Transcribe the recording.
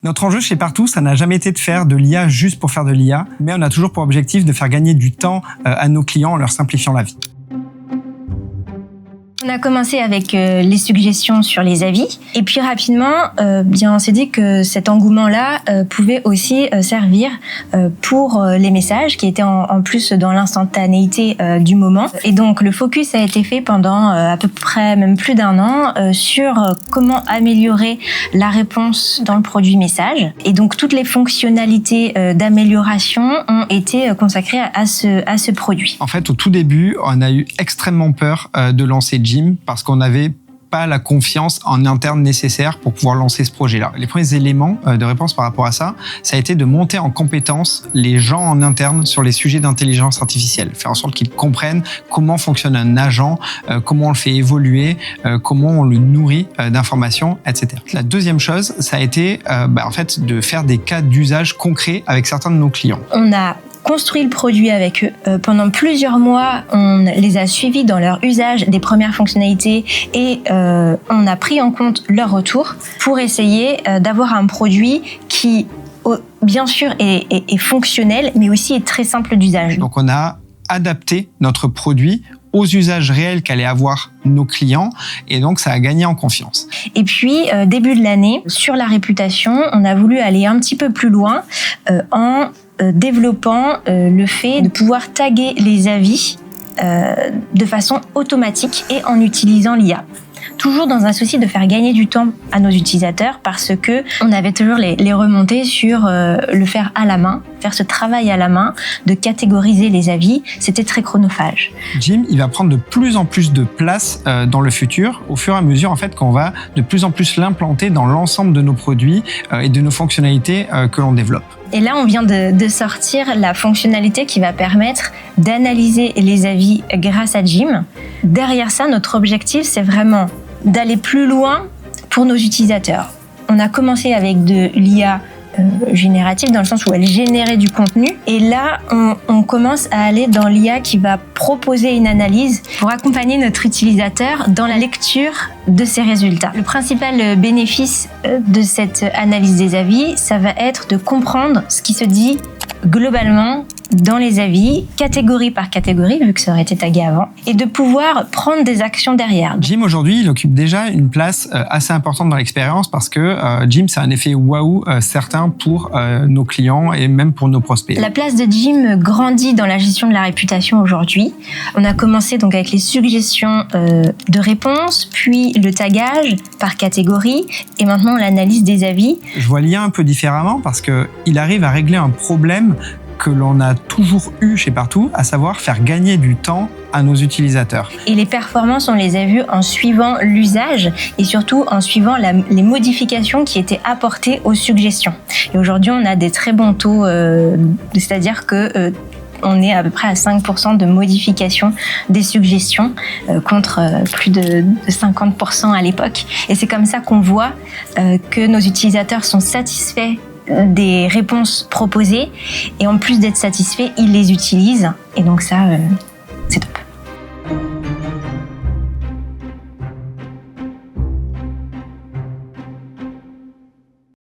Notre enjeu chez Partout, ça n'a jamais été de faire de l'IA juste pour faire de l'IA, mais on a toujours pour objectif de faire gagner du temps à nos clients en leur simplifiant la vie. On a commencé avec les suggestions sur les avis et puis rapidement, on s'est dit que cet engouement-là pouvait aussi servir pour les messages qui étaient en plus dans l'instantanéité du moment. Et donc le focus a été fait pendant à peu près même plus d'1 an sur comment améliorer la réponse dans le produit message. Et donc toutes les fonctionnalités d'amélioration ont été consacrées à ce produit. En fait, au tout début, on a eu extrêmement peur de lancer Jim parce qu'on n'avait pas la confiance en interne nécessaire pour pouvoir lancer ce projet-là. Les premiers éléments de réponse par rapport à ça, ça a été de monter en compétence les gens en interne sur les sujets d'intelligence artificielle, faire en sorte qu'ils comprennent comment fonctionne un agent, comment on le fait évoluer, comment on le nourrit d'informations, etc. La deuxième chose, ça a été en fait de faire des cas d'usage concrets avec certains de nos clients. On a construit le produit avec eux. Pendant plusieurs mois, on les a suivis dans leur usage des premières fonctionnalités et on a pris en compte leur retour pour essayer d'avoir un produit qui, bien sûr, est fonctionnel, mais aussi est très simple d'usage. Donc on a adapté notre produit aux usages réels qu'allaient avoir nos clients et donc ça a gagné en confiance. Et puis, début de l'année, sur la réputation, on a voulu aller un petit peu plus loin en développant le fait de pouvoir taguer les avis de façon automatique et en utilisant l'IA. Toujours dans un souci de faire gagner du temps à nos utilisateurs parce que on avait toujours les remontées sur le faire à la main, faire ce travail à la main, de catégoriser les avis, c'était très chronophage. Jim, il va prendre de plus en plus de place dans le futur, au fur et à mesure en fait qu'on va de plus en plus l'implanter dans l'ensemble de nos produits et de nos fonctionnalités que l'on développe. Et là, on vient de sortir la fonctionnalité qui va permettre d'analyser les avis grâce à Jim. Derrière ça, notre objectif, c'est vraiment d'aller plus loin pour nos utilisateurs. On a commencé avec de l'IA générative dans le sens où elle générait du contenu. Et là, on commence à aller dans l'IA qui va proposer une analyse pour accompagner notre utilisateur dans la lecture de ses résultats. Le principal bénéfice de cette analyse des avis, ça va être de comprendre ce qui se dit globalement dans les avis, catégorie par catégorie, vu que ça aurait été tagué avant, et de pouvoir prendre des actions derrière. Jim, aujourd'hui, il occupe déjà une place assez importante dans l'expérience parce que Jim, c'est un effet waouh certain pour nos clients et même pour nos prospects. La place de Jim grandit dans la gestion de la réputation aujourd'hui. On a commencé donc avec les suggestions de réponses, puis le tagage par catégorie, et maintenant l'analyse des avis. Je vois l'IA un peu différemment parce qu'il arrive à régler un problème que l'on a toujours eu chez Partout, à savoir faire gagner du temps à nos utilisateurs. Et les performances, on les a vues en suivant l'usage et surtout en suivant les modifications qui étaient apportées aux suggestions. Et aujourd'hui, on a des très bons taux, c'est-à-dire que on est à peu près à 5% de modification des suggestions contre plus de 50% à l'époque. Et c'est comme ça qu'on voit que nos utilisateurs sont satisfaits des réponses proposées et en plus d'être satisfaits, ils les utilisent et donc ça,